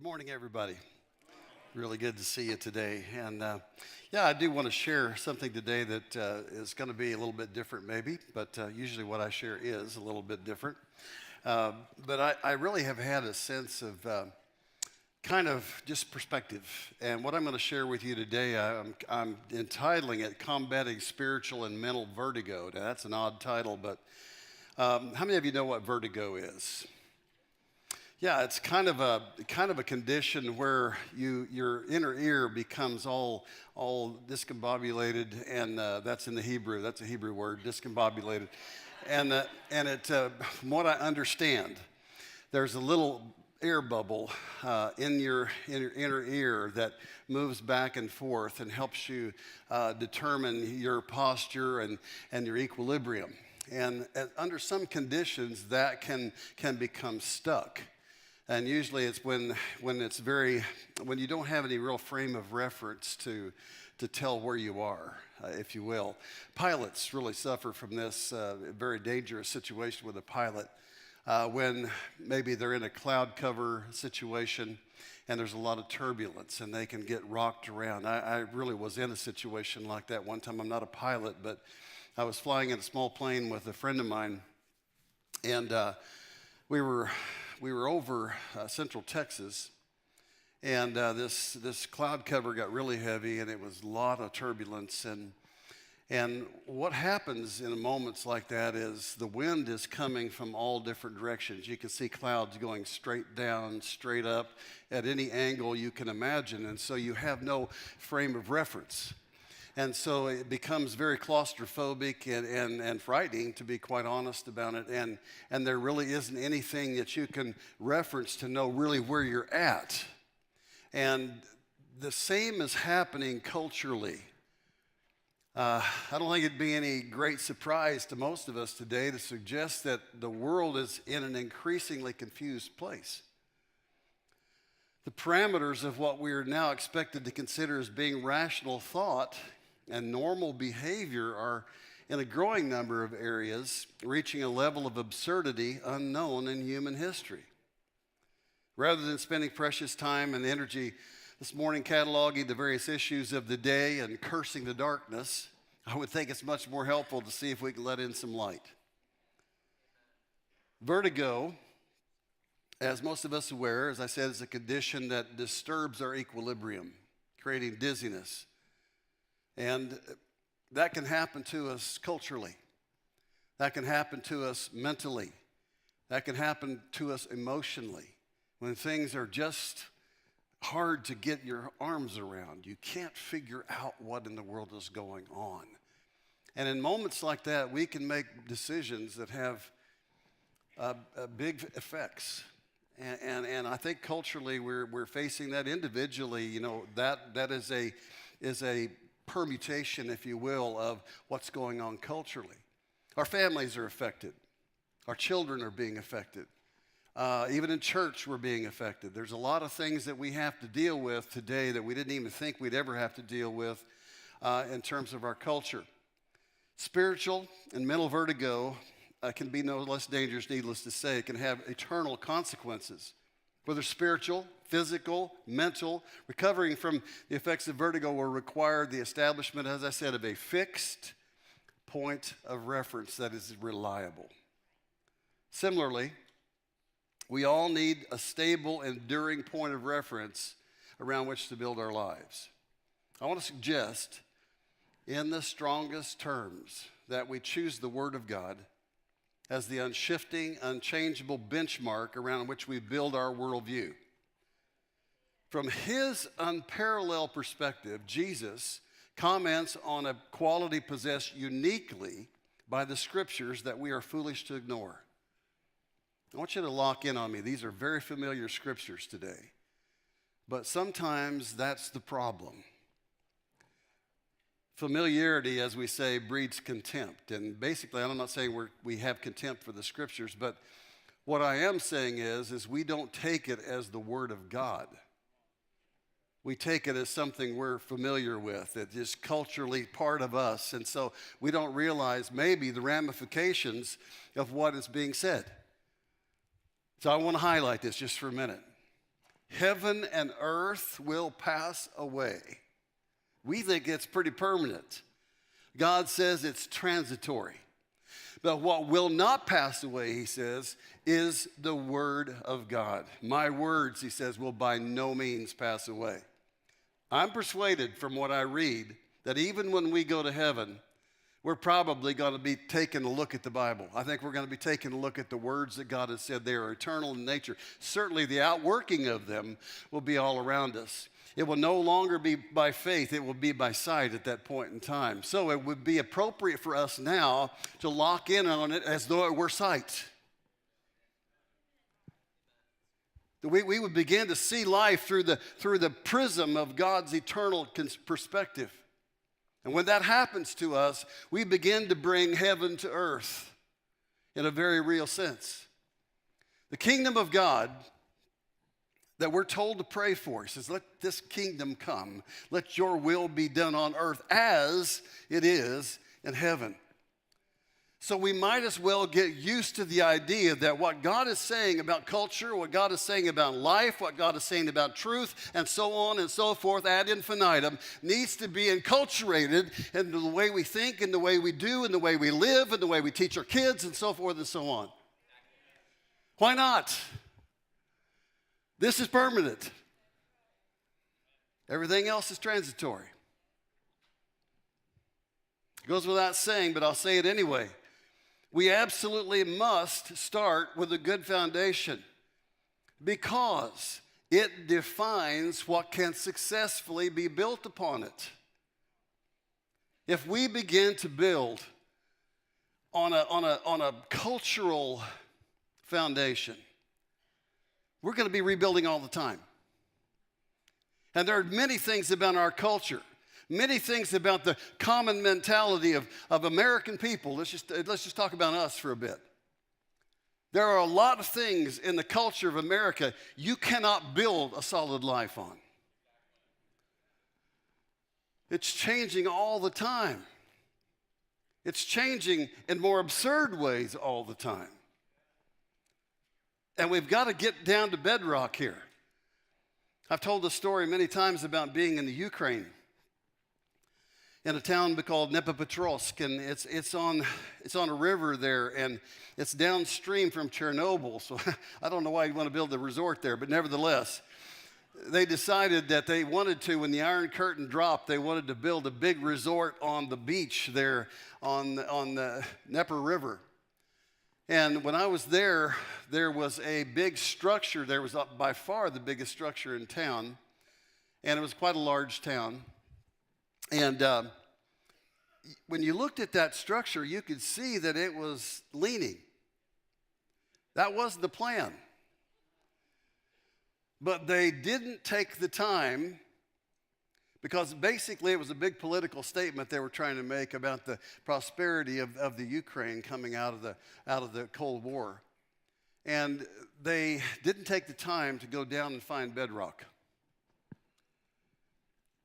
Good morning, everybody. Really good to see you today. And I do want to share something today that is going to be a little bit different, maybe, but usually what I share is a little bit different. But I really have had a sense of kind of just perspective. And what I'm going to share with you today, I'm entitling it Combating Spiritual and Mental Vertigo. Now, that's an odd title, but how many of you know what vertigo is? Yeah, it's kind of a condition where your inner ear becomes all discombobulated, and that's in the Hebrew. That's a Hebrew word, discombobulated, and it from what I understand, there's a little air bubble in your inner ear that moves back and forth and helps you determine your posture and your equilibrium. And under some conditions, that can become stuck. And usually it's when you don't have any real frame of reference to tell where you are, if you will. Pilots really suffer from this very dangerous situation with a pilot when maybe they're in a cloud cover situation and there's a lot of turbulence and they can get rocked around. I really was in a situation like that one time. I'm not a pilot, but I was flying in a small plane with a friend of mine, and we were over central Texas, and this cloud cover got really heavy, and it was a lot of turbulence. And what happens in moments like that is the wind is coming from all different directions. You can see clouds going straight down, straight up, at any angle you can imagine, and so you have no frame of reference. And so it becomes very claustrophobic and frightening, to be quite honest about it. And there really isn't anything that you can reference to know really where you're at. And the same is happening culturally. I don't think it'd be any great surprise to most of us today to suggest that the world is in an increasingly confused place. The parameters of what we are now expected to consider as being rational thought and normal behavior are, in a growing number of areas, reaching a level of absurdity unknown in human history. Rather than spending precious time and energy this morning cataloging the various issues of the day and cursing the darkness, I would think it's much more helpful to see if we can let in some light. Vertigo, as most of us are aware, as I said, is a condition that disturbs our equilibrium, creating dizziness. And that can happen to us culturally. That can happen to us mentally. That can happen to us emotionally. When things are just hard to get your arms around, you can't figure out what in the world is going on. And in moments like that, we can make decisions that have big effects. And I think culturally we're facing that. Individually. That is a permutation, if you will, of what's going on culturally. Our families are affected. Our children are being affected. Even in church, we're being affected. There's a lot of things that we have to deal with today that we didn't even think we'd ever have to deal with in terms of our culture. Spiritual and mental vertigo can be no less dangerous, needless to say. It can have eternal consequences. Whether spiritual, physical, mental, recovering from the effects of vertigo will require the establishment, as I said, of a fixed point of reference that is reliable. Similarly, we all need a stable, enduring point of reference around which to build our lives. I want to suggest, in the strongest terms, that we choose the Word of God as the unshifting, unchangeable benchmark around which we build our worldview. From his unparalleled perspective, Jesus comments on a quality possessed uniquely by the Scriptures that we are foolish to ignore. I want you to lock in on me. These are very familiar Scriptures today. But sometimes that's the problem. Familiarity, as we say, breeds contempt. And basically, I'm not saying we have contempt for the Scriptures, but what I am saying is we don't take it as the Word of God. We take it as something we're familiar with. It is culturally part of us. And so we don't realize maybe the ramifications of what is being said. So I want to highlight this just for a minute. heaven and earth will pass away. We think it's pretty permanent. God says it's transitory. But what will not pass away, he says, is the word of God. My words, he says, will by no means pass away. I'm persuaded from what I read that even when we go to heaven, we're probably going to be taking a look at the Bible. I think we're going to be taking a look at the words that God has said. They are eternal in nature. Certainly the outworking of them will be all around us. It will no longer be by faith. It will be by sight at that point in time. So it would be appropriate for us now to lock in on it as though it were sight. We would begin to see life through the prism of God's eternal perspective. And when that happens to us, we begin to bring heaven to earth in a very real sense. The kingdom of God that we're told to pray for, he says, let this kingdom come. Let your will be done on earth as it is in heaven. So we might as well get used to the idea that what God is saying about culture, what God is saying about life, what God is saying about truth, and so on and so forth ad infinitum, needs to be enculturated into the way we think and the way we do and the way we live and the way we teach our kids and so forth and so on. Why not? This is permanent. Everything else is transitory. It goes without saying, but I'll say it anyway. We absolutely must start with a good foundation because it defines what can successfully be built upon it. If we begin to build on a cultural foundation, we're going to be rebuilding all the time. And there are many things about our culture, many things about the common mentality of American people. Let's just talk about us for a bit. There are a lot of things in the culture of America you cannot build a solid life on. It's changing all the time. It's changing in more absurd ways all the time. And we've got to get down to bedrock here. I've told the story many times about being in the Ukraine, in a town called Dnipropetrovsk, and it's on a river there, and it's downstream from Chernobyl. So I don't know why you want to build a resort there, but nevertheless, they decided that they wanted to, when the Iron Curtain dropped, they wanted to build a big resort on the beach there on the Dnieper River. And when I was there, there was a big structure. There was by far the biggest structure in town, and it was quite a large town. And when you looked at that structure, you could see that it was leaning. That was the plan. But they didn't take the time, because basically it was a big political statement they were trying to make about the prosperity of the Ukraine coming out of the Cold War. And they didn't take the time to go down and find bedrock.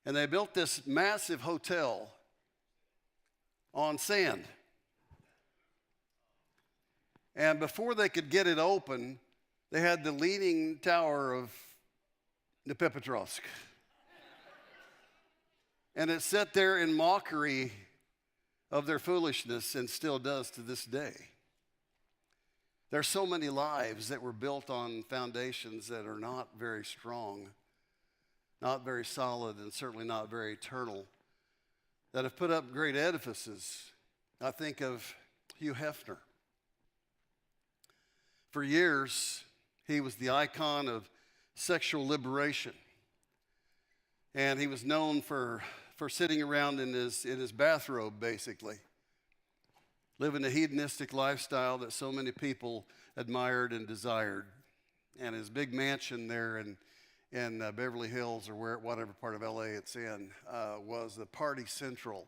And they built this massive hotel on sand. And before they could get it open, they had the leaning tower of Dnipropetrovsk. And it sat there in mockery of their foolishness and still does to this day. There are so many lives that were built on foundations that are not very strong, not very solid, and certainly not very eternal, that have put up great edifices. I think of Hugh Hefner. For years, he was the icon of sexual liberation. And he was known for sitting around in his bathrobe, basically, living a hedonistic lifestyle that so many people admired and desired. And his big mansion there in Beverly Hills, or whatever part of LA it's in, was the party central.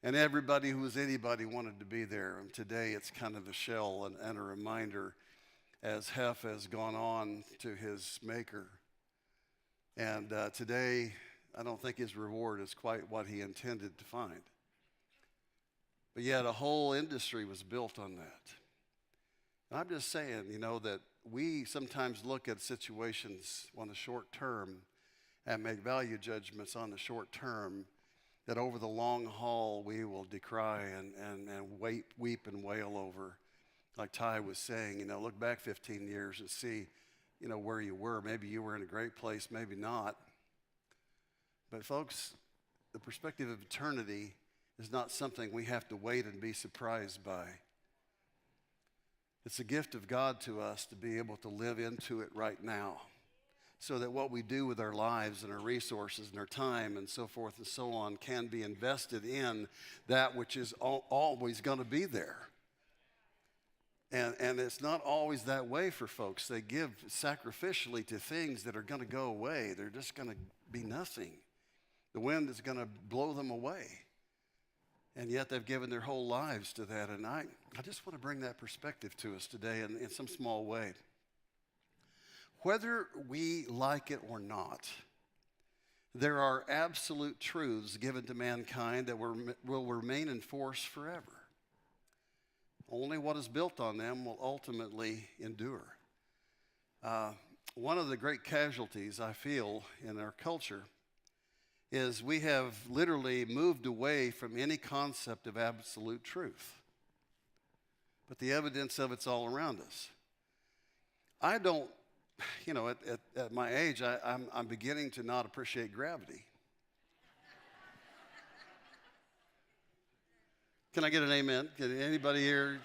And everybody who was anybody wanted to be there. And today it's kind of a shell and a reminder as Hef has gone on to his maker. And today, I don't think his reward is quite what he intended to find. But yet a whole industry was built on that. And I'm just saying, that we sometimes look at situations on the short term and make value judgments on the short term that over the long haul we will decry and weep and wail over. Like Ty was saying, look back 15 years and see, where you were. Maybe you were in a great place, maybe not. But folks, the perspective of eternity is not something we have to wait and be surprised by. It's a gift of God to us to be able to live into it right now, so that what we do with our lives and our resources and our time and so forth and so on can be invested in that which is always going to be there. And it's not always that way for folks. They give sacrificially to things that are going to go away. They're just going to be nothing. The wind is going to blow them away. And yet they've given their whole lives to that. And I just want to bring that perspective to us today in some small way. Whether we like it or not, there are absolute truths given to mankind that will remain in force forever. Only what is built on them will ultimately endure. One of the great casualties I feel in our culture is we have literally moved away from any concept of absolute truth. But the evidence of it's all around us. I don't, at my age, I'm beginning to not appreciate gravity. Can I get an amen? Can anybody here,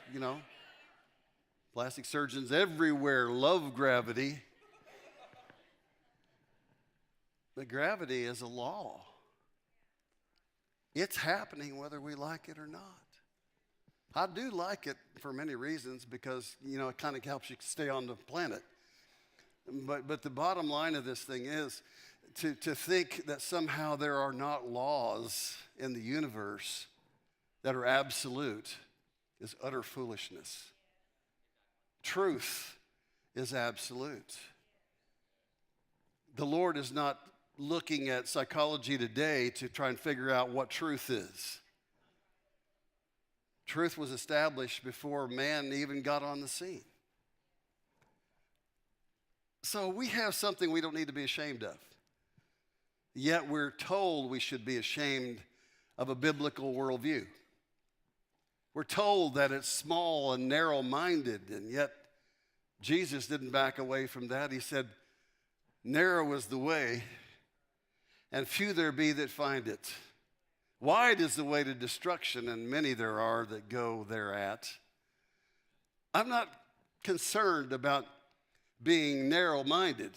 plastic surgeons everywhere love gravity. But gravity is a law. It's happening whether we like it or not. I do like it for many reasons because, it kind of helps you stay on the planet. But the bottom line of this thing is to think that somehow there are not laws in the universe that are absolute is utter foolishness. Truth is absolute. The Lord is not looking at psychology today to try and figure out what truth is. Truth was established before man even got on the scene. So we have something we don't need to be ashamed of. Yet we're told we should be ashamed of a biblical worldview. We're told that it's small and narrow-minded, and yet Jesus didn't back away from that. He said, narrow is the way, and few there be that find it. Wide is the way to destruction, and many there are that go thereat. I'm not concerned about being narrow-minded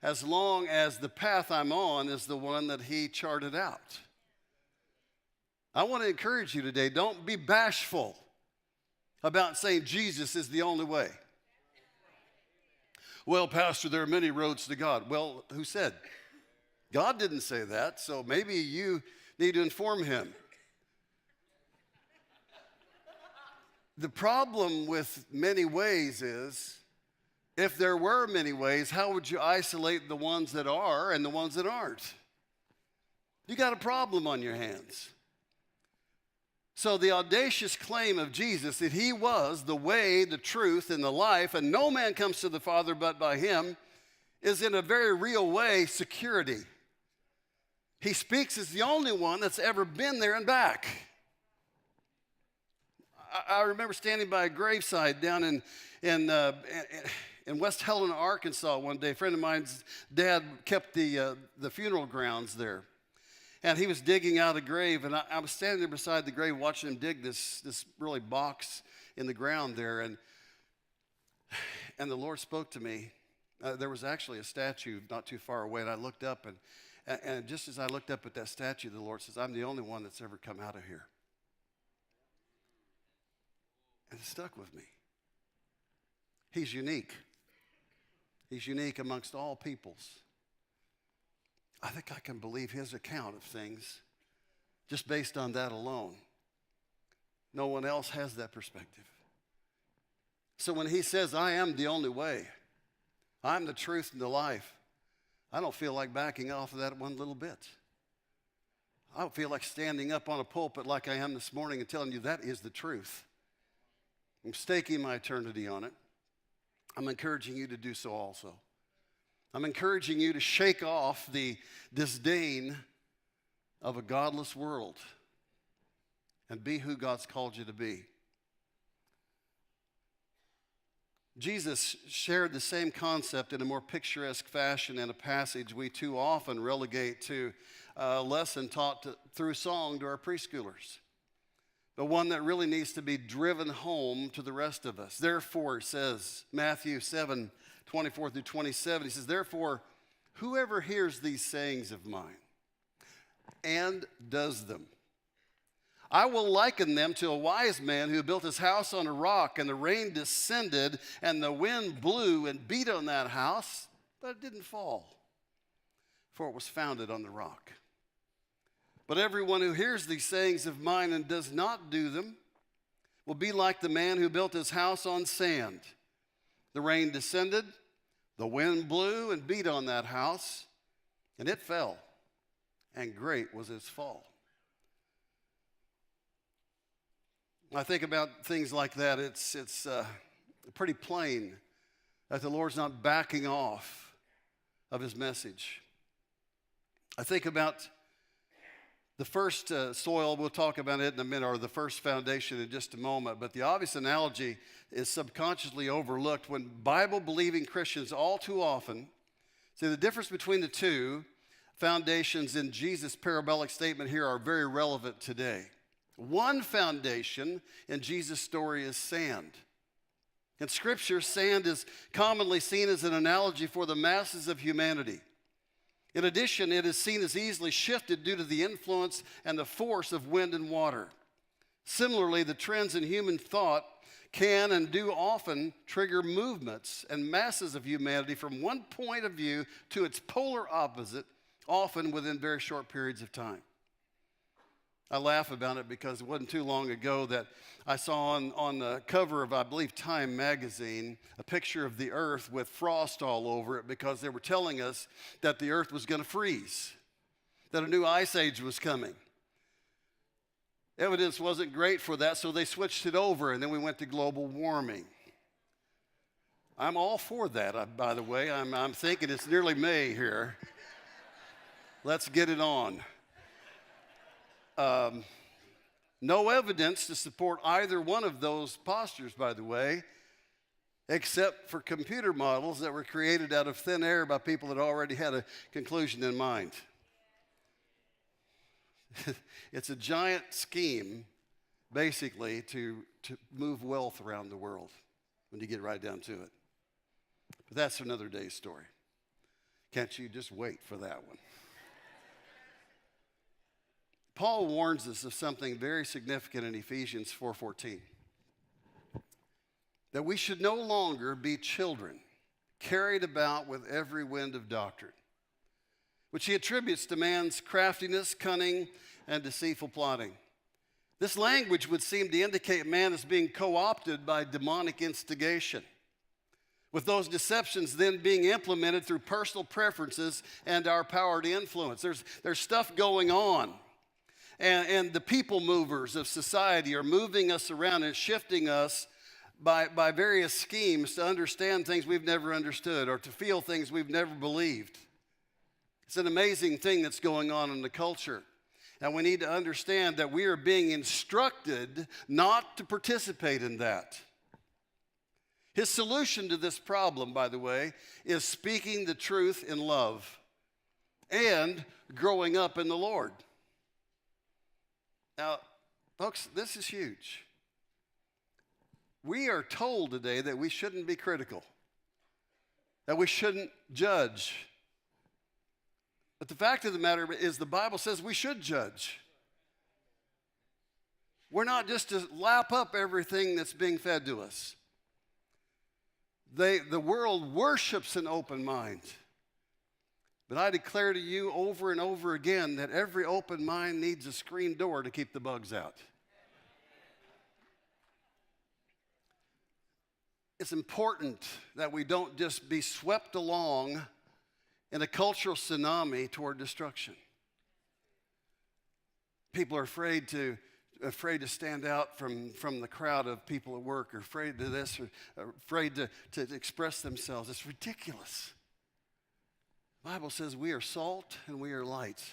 as long as the path I'm on is the one that he charted out. I want to encourage you today, don't be bashful about saying Jesus is the only way. Well, Pastor, there are many roads to God. Well, who said? God didn't say that, so maybe you need to inform him. The problem with many ways is, if there were many ways, how would you isolate the ones that are and the ones that aren't? You got a problem on your hands. So the audacious claim of Jesus that he was the way, the truth, and the life, and no man comes to the Father but by him, is in a very real way security. He speaks as the only one that's ever been there and back. I remember standing by a graveside down in West Helena, Arkansas one day. A friend of mine's dad kept the funeral grounds there. And he was digging out a grave, and I was standing there beside the grave watching him dig this really box in the ground there. And the Lord spoke to me. There was actually a statue not too far away, and I looked up, and just as I looked up at that statue, the Lord says, I'm the only one that's ever come out of here. And it stuck with me. He's unique. He's unique amongst all peoples. I think I can believe his account of things just based on that alone. No one else has that perspective. So when he says, I am the only way, I'm the truth and the life, I don't feel like backing off of that one little bit. I don't feel like standing up on a pulpit like I am this morning and telling you that is the truth. I'm staking my eternity on it. I'm encouraging you to do so also. I'm encouraging you to shake off the disdain of a godless world and be who God's called you to be. Jesus shared the same concept in a more picturesque fashion in a passage we too often relegate to a lesson taught through song to our preschoolers, but one that really needs to be driven home to the rest of us. Therefore, says Matthew 7:24 through 27, he says, therefore, whoever hears these sayings of mine and does them, I will liken them to a wise man who built his house on a rock, and the rain descended, and the wind blew and beat on that house, but it didn't fall, for it was founded on the rock. But everyone who hears these sayings of mine and does not do them will be like the man who built his house on sand. The rain descended, the wind blew and beat on that house, and it fell, and great was its fall. I think about things like that. It's pretty plain that the Lord's not backing off of his message. I think about the first soil, we'll talk about it in a minute, or the first foundation in just a moment, but the obvious analogy is subconsciously overlooked when Bible-believing Christians all too often see the difference between the two foundations in Jesus' parabolic statement here are very relevant today. One foundation in Jesus' story is sand. In Scripture, sand is commonly seen as an analogy for the masses of humanity. In addition, it is seen as easily shifted due to the influence and the force of wind and water. Similarly, the trends in human thought can and do often trigger movements and masses of humanity from one point of view to its polar opposite, often within very short periods of time. I laugh about it because it wasn't too long ago that I saw on the cover of, I believe, Time magazine, a picture of the earth with frost all over it because they were telling us that the earth was going to freeze, that a new ice age was coming. Evidence wasn't great for that, so they switched it over, and then we went to global warming. I'm all for that, by the way. I'm thinking it's nearly May here. Let's get it on. No evidence to support either one of those postures, by the way, except for computer models that were created out of thin air by people that already had a conclusion in mind. It's a giant scheme, basically, to move wealth around the world when you get right down to it. But that's another day's story. Can't you just wait for that one? Paul warns us of something very significant in Ephesians 4:14. That we should no longer be children, carried about with every wind of doctrine, which he attributes to man's craftiness, cunning, and deceitful plotting. This language would seem to indicate man as being co-opted by demonic instigation, with those deceptions then being implemented through personal preferences and our power to influence. There's stuff going on. And the people movers of society are moving us around and shifting us by various schemes to understand things we've never understood or to feel things we've never believed. It's an amazing thing that's going on in the culture. And we need to understand that we are being instructed not to participate in that. His solution to this problem, by the way, is speaking the truth in love and growing up in the Lord. Now, folks, this is huge. We are told today that we shouldn't be critical, that we shouldn't judge. But the fact of the matter is the Bible says we should judge. We're not just to lap up everything that's being fed to us. The world worships an open mind. But I declare to you over and over again that every open mind needs a screen door to keep the bugs out. It's important that we don't just be swept along in a cultural tsunami toward destruction. People are afraid to afraid to stand out from the crowd of people at work, or afraid to this, or afraid to express themselves. It's ridiculous. The Bible says we are salt and we are light.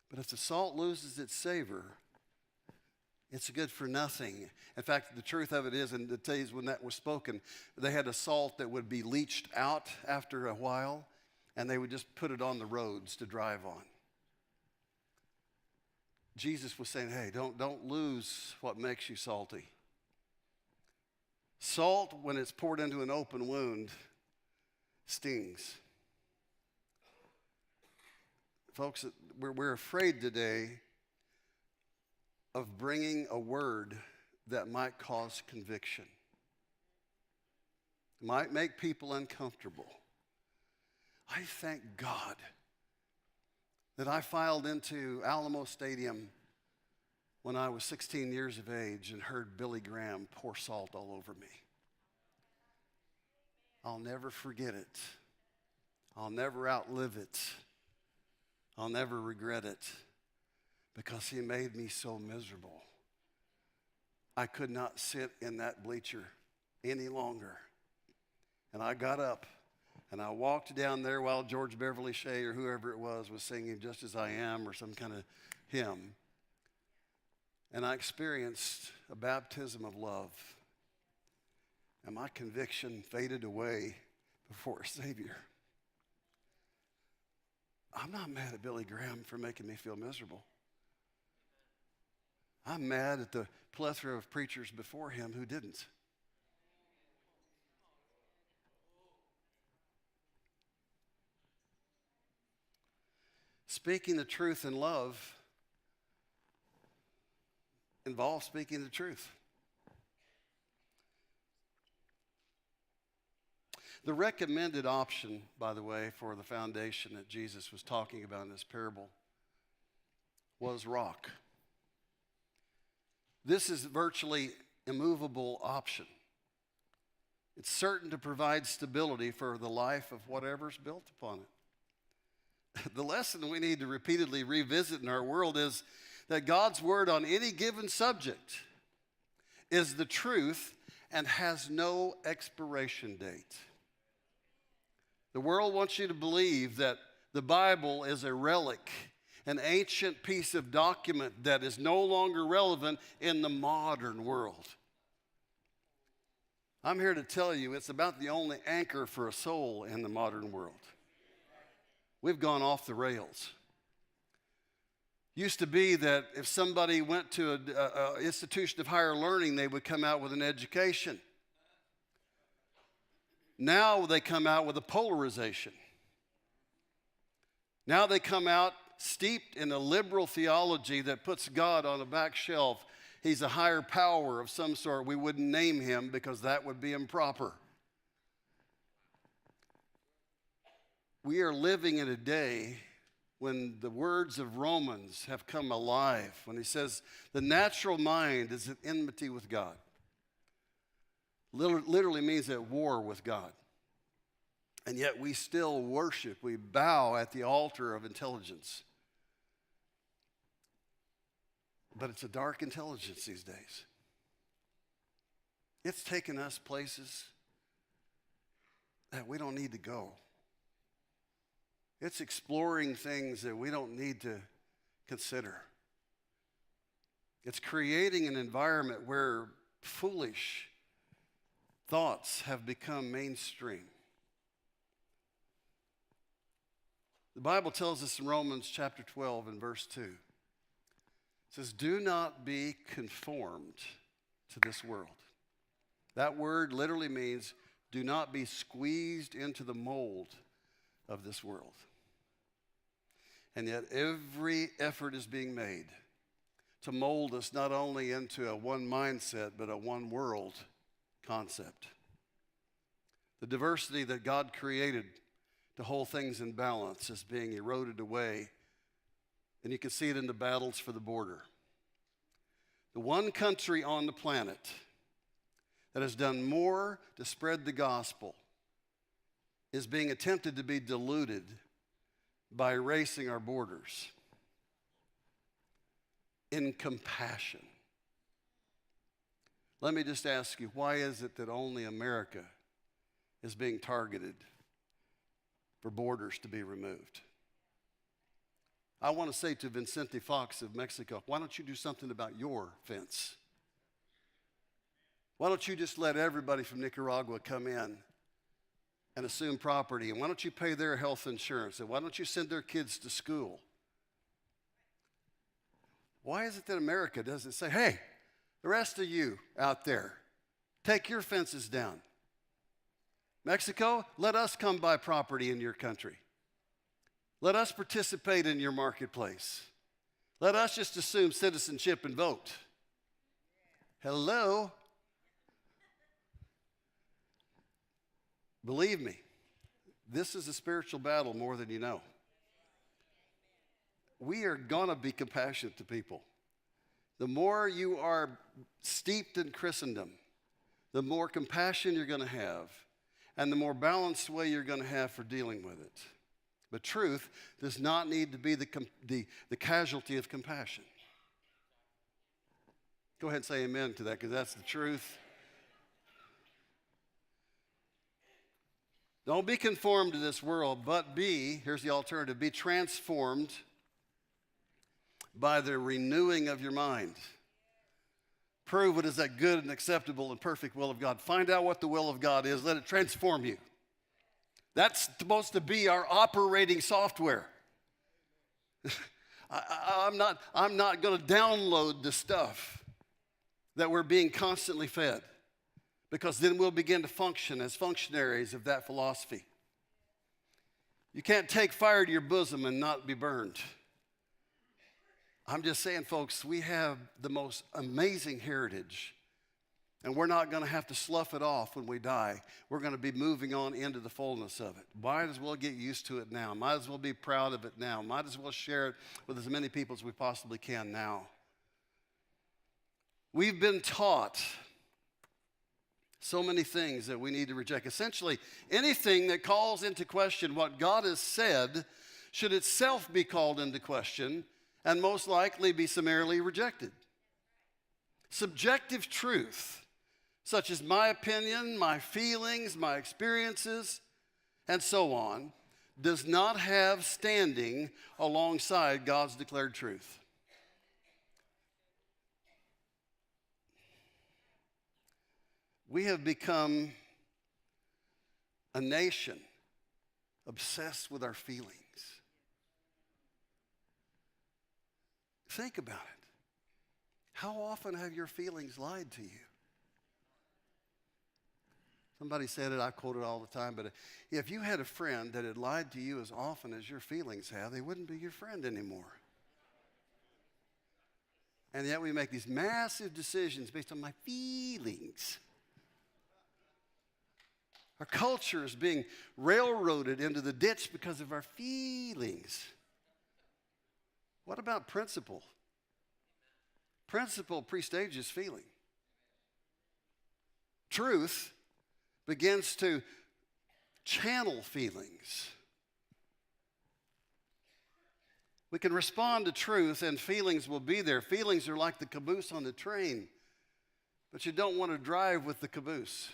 But if the salt loses its savor, it's good for nothing. In fact, the truth of it is, in the days when that was spoken, they had a salt that would be leached out after a while, and they would just put it on the roads to drive on. Jesus was saying, hey, don't lose what makes you salty. Salt, when it's poured into an open wound, stings. Folks, we're afraid today of bringing a word that might cause conviction. It might make people uncomfortable. I thank God that I filed into Alamo Stadium when I was 16 years of age and heard Billy Graham pour salt all over me. I'll never forget it. I'll never outlive it. I'll never regret it, because he made me so miserable. I could not sit in that bleacher any longer. And I got up and I walked down there while George Beverly Shea or whoever it was singing Just As I Am or some kind of hymn. And I experienced a baptism of love. And my conviction faded away before a Savior. I'm not mad at Billy Graham for making me feel miserable. I'm mad at the plethora of preachers before him who didn't. Speaking the truth in love involves speaking the truth. The recommended option, by the way, for the foundation that Jesus was talking about in this parable was rock. This is virtually immovable option. It's certain to provide stability for the life of whatever's built upon it. The lesson we need to repeatedly revisit in our world is that God's word on any given subject is the truth and has no expiration date. The world wants you to believe that the Bible is a relic, an ancient piece of document that is no longer relevant in the modern world. I'm here to tell you it's about the only anchor for a soul in the modern world. We've gone off the rails. Used to be that if somebody went to an institution of higher learning, they would come out with an education. Now they come out with a polarization. Now they come out steeped in a liberal theology that puts God on a back shelf. He's a higher power of some sort. We wouldn't name him because that would be improper. We are living in a day when the words of Romans have come alive, when he says the natural mind is at enmity with God. Literally means at war with God. And yet we still worship, we bow at the altar of intelligence. But it's a dark intelligence these days. It's taken us places that we don't need to go. It's exploring things that we don't need to consider. It's creating an environment where foolish thoughts have become mainstream. The Bible tells us in Romans chapter 12 and verse 2, it says, do not be conformed to this world. That word literally means do not be squeezed into the mold of this world. And yet every effort is being made to mold us not only into a one mindset, but a one world concept. The diversity that God created to hold things in balance is being eroded away. And you can see it in the battles for the border. The one country on the planet that has done more to spread the gospel is being attempted to be diluted by erasing our borders. in compassion. Let me just ask you, why is it that only America is being targeted for borders to be removed? I want to say to Vicente Fox of Mexico, why don't you do something about your fence? Why don't you just let everybody from Nicaragua come in and assume property? And why don't you pay their health insurance? And why don't you send their kids to school? Why is it that America doesn't say, hey, the rest of you out there, take your fences down. Mexico, let us come buy property in your country. Let us participate in your marketplace. Let us just assume citizenship and vote. Hello? Believe me, this is a spiritual battle more than you know. We are going to be compassionate to people. The more you are steeped in Christendom, the more compassion you're going to have, and the more balanced way you're going to have for dealing with it. But truth does not need to be the casualty of compassion. Go ahead and say amen to that, because that's the truth. Don't be conformed to this world, but here's the alternative, be transformed by the renewing of your mind. Prove what is that good and acceptable and perfect will of God. Find out what the will of God is. Let it transform you. That's supposed to be our operating software. I'm not going to download the stuff that we're being constantly fed, because then we'll begin to function as functionaries of that philosophy. You can't take fire to your bosom and not be burned. I'm just saying, folks, we have the most amazing heritage, and we're not going to have to slough it off when we die. We're going to be moving on into the fullness of it. Might as well get used to it now. Might as well be proud of it now. Might as well share it with as many people as we possibly can now. We've been taught so many things that we need to reject. Essentially, anything that calls into question what God has said should itself be called into question and most likely be summarily rejected. Subjective truth, such as my opinion, my feelings, my experiences, and so on, does not have standing alongside God's declared truth. We have become a nation obsessed with our feelings. Think about it. How often have your feelings lied to you? Somebody said it, I quote it all the time, but if you had a friend that had lied to you as often as your feelings have, they wouldn't be your friend anymore. And yet we make these massive decisions based on my feelings. Our culture is being railroaded into the ditch because of our feelings. What about principle? Principle prestages feeling. Truth begins to channel feelings. We can respond to truth and feelings will be there. Feelings are like the caboose on the train, but you don't want to drive with the caboose.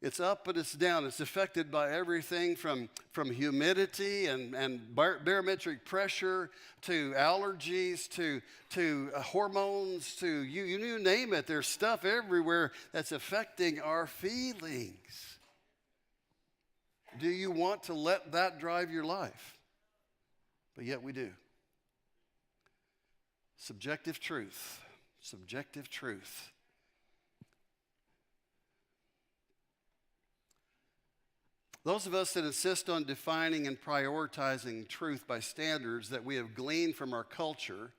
It's up and it's down. It's affected by everything from humidity and barometric pressure to allergies to hormones to you name it. There's stuff everywhere that's affecting our feelings. Do you want to let that drive your life? But yet we do. Subjective truth. Subjective truth. Those of us that insist on defining and prioritizing truth by standards that we have gleaned from our culture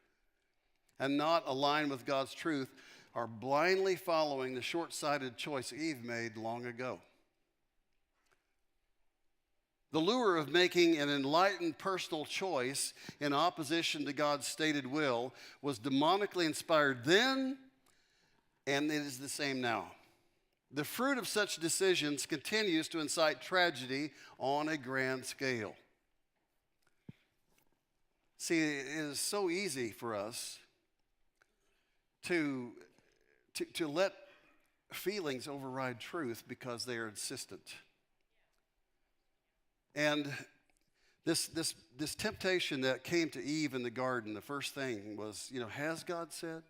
and not align with God's truth are blindly following the short-sighted choice Eve made long ago. The lure of making an enlightened personal choice in opposition to God's stated will was demonically inspired then, and it is the same now. The fruit of such decisions continues to incite tragedy on a grand scale. See, it is so easy for us to let feelings override truth because they are insistent. And this temptation that came to Eve in the garden, the first thing was, has God said?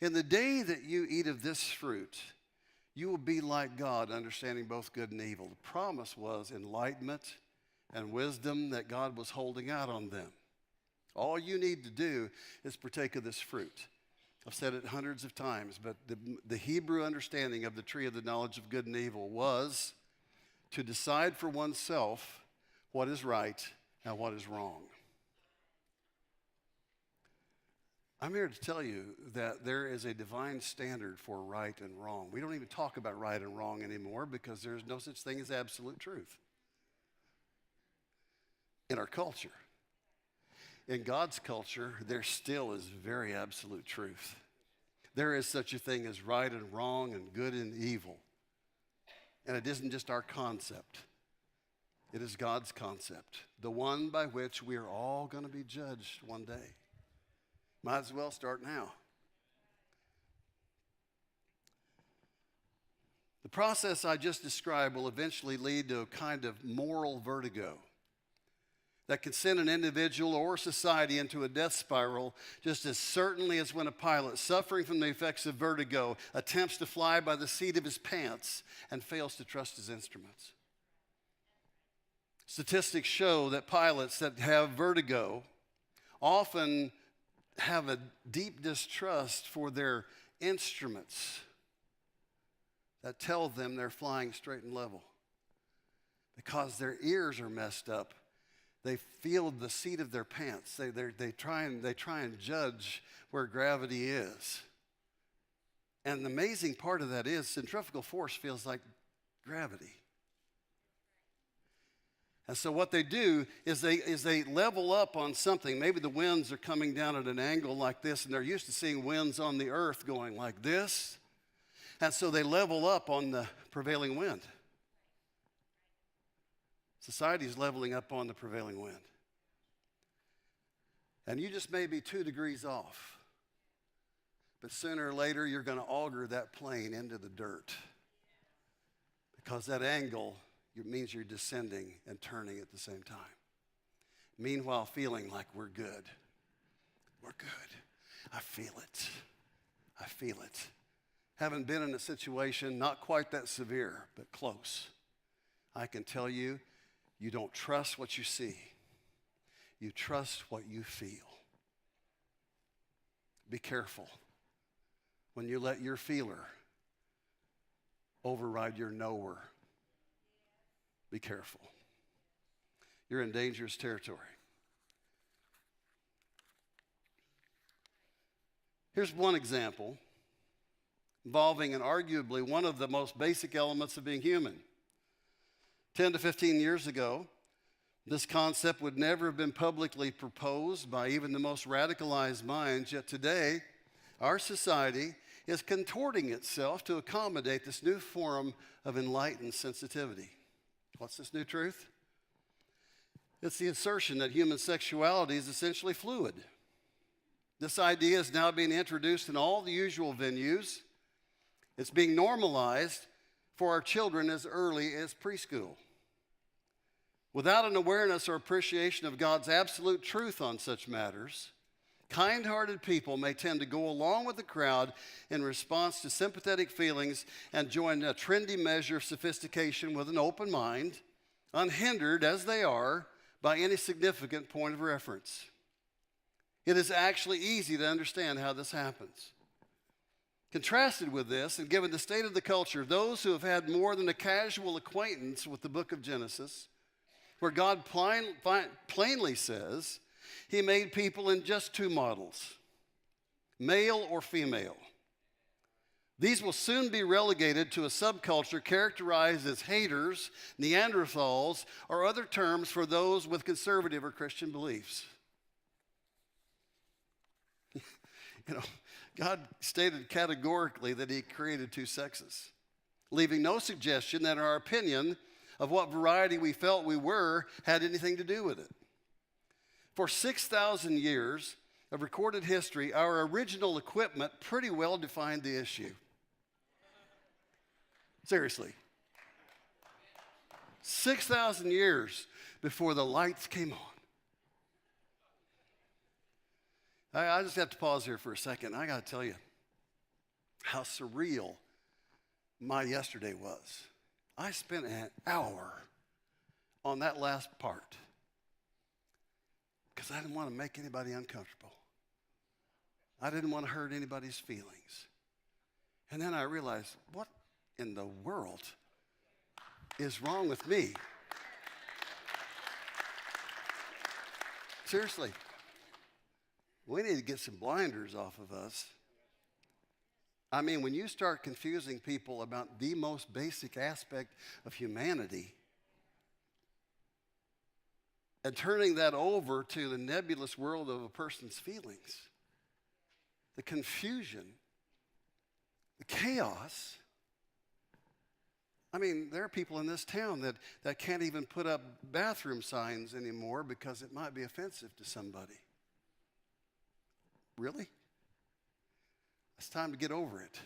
In the day that you eat of this fruit, you will be like God, understanding both good and evil. The promise was enlightenment and wisdom that God was holding out on them. All you need to do is partake of this fruit. I've said it hundreds of times, but the Hebrew understanding of the tree of the knowledge of good and evil was to decide for oneself what is right and what is wrong. I'm here to tell you that there is a divine standard for right and wrong. We don't even talk about right and wrong anymore because there's no such thing as absolute truth in our culture. In God's culture, there still is very absolute truth. There is such a thing as right and wrong and good and evil. And it isn't just our concept. It is God's concept, the one by which we are all going to be judged one day. Might as well start now. The process I just described will eventually lead to a kind of moral vertigo that can send an individual or society into a death spiral just as certainly as when a pilot suffering from the effects of vertigo attempts to fly by the seat of his pants and fails to trust his instruments. Statistics show that pilots that have vertigo often have a deep distrust for their instruments that tell them they're flying straight and level. Because their ears are messed up, they feel the seat of their pants. They try and judge where gravity is. And the amazing part of that is centrifugal force feels like gravity. And so what they do is they level up on something. Maybe the winds are coming down at an angle like this, and they're used to seeing winds on the earth going like this. And so they level up on the prevailing wind. Society is leveling up on the prevailing wind. And you just may be 2 degrees off. But sooner or later, you're going to auger that plane into the dirt. Because that angle means you're descending and turning at the same time. Meanwhile, feeling like we're good. We're good. I feel it. I feel it. Haven't been in a situation not quite that severe, but close. I can tell you, you don't trust what you see. You trust what you feel. Be careful when you let your feeler override your knower. Be careful. You're in dangerous territory. Here's one example involving and arguably one of the most basic elements of being human. 10 to 15 years ago, this concept would never have been publicly proposed by even the most radicalized minds, yet today, our society is contorting itself to accommodate this new form of enlightened sensitivity. What's this new truth? It's the assertion that human sexuality is essentially fluid. This idea is now being introduced in all the usual venues. It's being normalized for our children as early as preschool. Without an awareness or appreciation of God's absolute truth on such matters, kind-hearted people may tend to go along with the crowd in response to sympathetic feelings and join a trendy measure of sophistication with an open mind, unhindered as they are by any significant point of reference. It is actually easy to understand how this happens. Contrasted with this, and given the state of the culture, those who have had more than a casual acquaintance with the book of Genesis, where God plainly says he made people in just 2 models, male or female. These will soon be relegated to a subculture characterized as haters, Neanderthals, or other terms for those with conservative or Christian beliefs. God stated categorically that he created 2 sexes, leaving no suggestion that our opinion of what variety we felt we were had anything to do with it. For 6,000 years of recorded history, our original equipment pretty well defined the issue. Seriously. 6,000 years before the lights came on. I just have to pause here for a second. I got to tell you how surreal my yesterday was. I spent an hour on that last part because I didn't want to make anybody uncomfortable. I didn't want to hurt anybody's feelings. And then I realized, what in the world is wrong with me? Seriously, we need to get some blinders off of us. I mean, when you start confusing people about the most basic aspect of humanity and turning that over to the nebulous world of a person's feelings, the confusion, the chaos. I mean, there are people in this town that can't even put up bathroom signs anymore because it might be offensive to somebody. Really? It's time to get over it.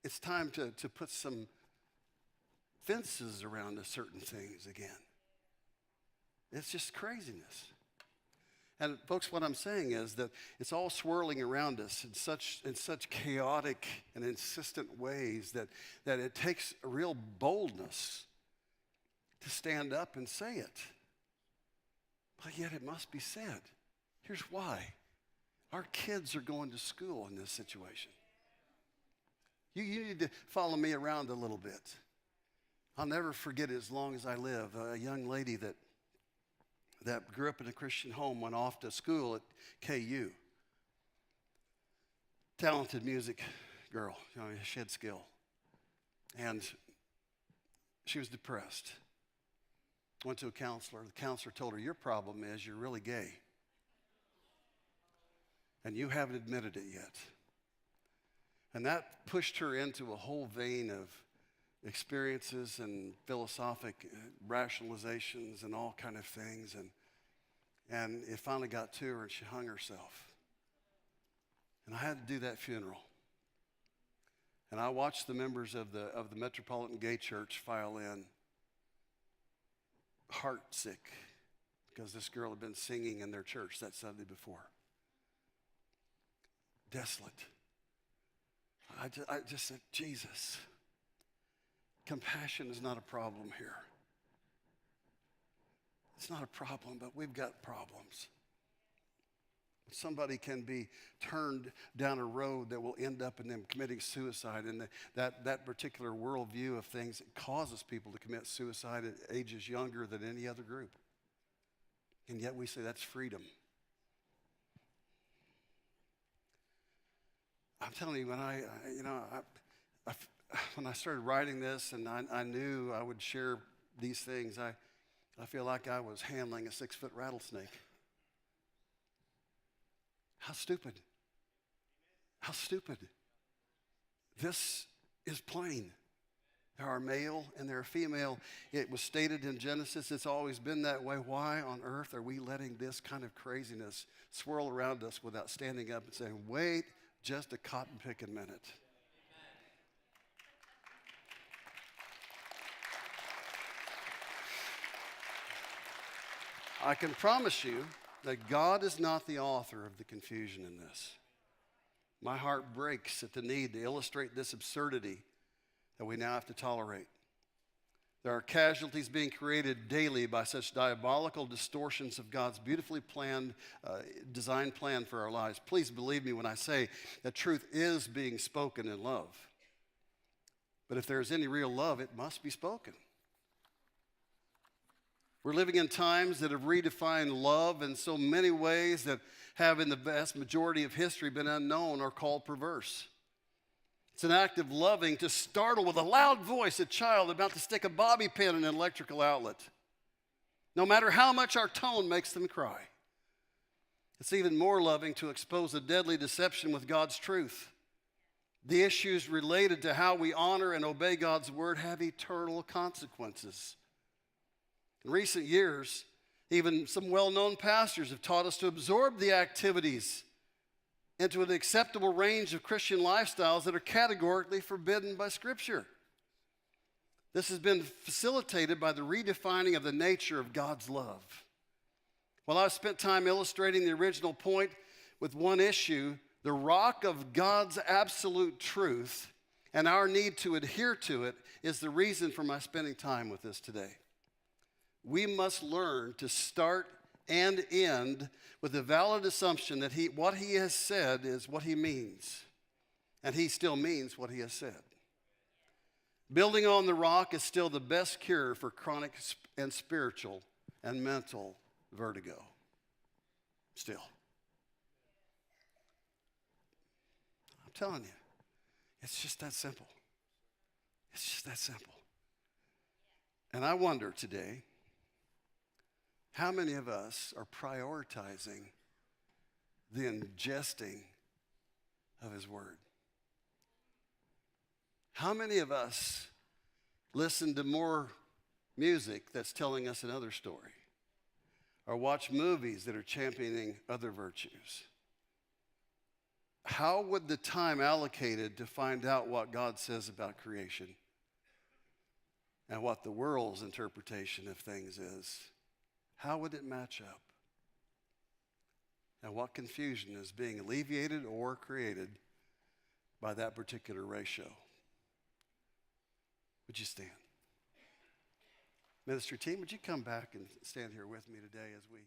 It's time to put some fences around certain things again. It's just craziness. And folks, what I'm saying is that it's all swirling around us in such chaotic and insistent ways that it takes a real boldness to stand up and say it. But yet it must be said. Here's why. Our kids are going to school in this situation. You need to follow me around a little bit. I'll never forget it as long as I live. A young lady that grew up in a Christian home went off to school at KU. Talented music girl, she had skill. And she was depressed. Went to a counselor. The counselor told her, your problem is you're really gay. And you haven't admitted it yet. And that pushed her into a whole vein of experiences and philosophic rationalizations and all kind of things. And it finally got to her and she hung herself. And I had to do that funeral. And I watched the members of the Metropolitan Gay Church file in, heartsick, because this girl had been singing in their church that Sunday before. Desolate. I just said, Jesus, compassion is not a problem here. It's not a problem, but we've got problems. Somebody can be turned down a road that will end up in them committing suicide, and that particular worldview of things causes people to commit suicide at ages younger than any other group. And yet we say that's freedom. I'm telling you, when I started writing this and I knew I would share these things, I feel like I was handling a 6-foot rattlesnake. How stupid. How stupid. This is plain. There are male and there are female. It was stated in Genesis. It's always been that way. Why on earth are we letting this kind of craziness swirl around us without standing up and saying, wait just a cotton-picking minute? I can promise you that God is not the author of the confusion in this. My heart breaks at the need to illustrate this absurdity that we now have to tolerate. There are casualties being created daily by such diabolical distortions of God's beautifully planned, designed plan for our lives. Please believe me when I say that truth is being spoken in love. But if there is any real love, it must be spoken. We're living in times that have redefined love in so many ways that have in the vast majority of history been unknown or called perverse. It's an act of loving to startle with a loud voice a child about to stick a bobby pin in an electrical outlet, no matter how much our tone makes them cry. It's even more loving to expose a deadly deception with God's truth. The issues related to how we honor and obey God's word have eternal consequences. In recent years, Even some well-known pastors have taught us to absorb the activities into an acceptable range of Christian lifestyles that are categorically forbidden by Scripture. This has been facilitated by the redefining of the nature of God's love. While I've spent time illustrating the original point with one issue, the rock of God's absolute truth and our need to adhere to it is the reason for my spending time with this today. We must learn to start and end with the valid assumption that what he has said is what he means, and he still means what he has said. Building on the rock is still the best cure for chronic and spiritual and mental vertigo. Still. I'm telling you, it's just that simple. It's just that simple. And I wonder today, how many of us are prioritizing the ingesting of his word? How many of us listen to more music that's telling us another story, or watch movies that are championing other virtues? How would the time allocated to find out what God says about creation and what the world's interpretation of things is, how would it match up? And what confusion is being alleviated or created by that particular ratio? Would you stand? Ministry team, would you come back and stand here with me today as we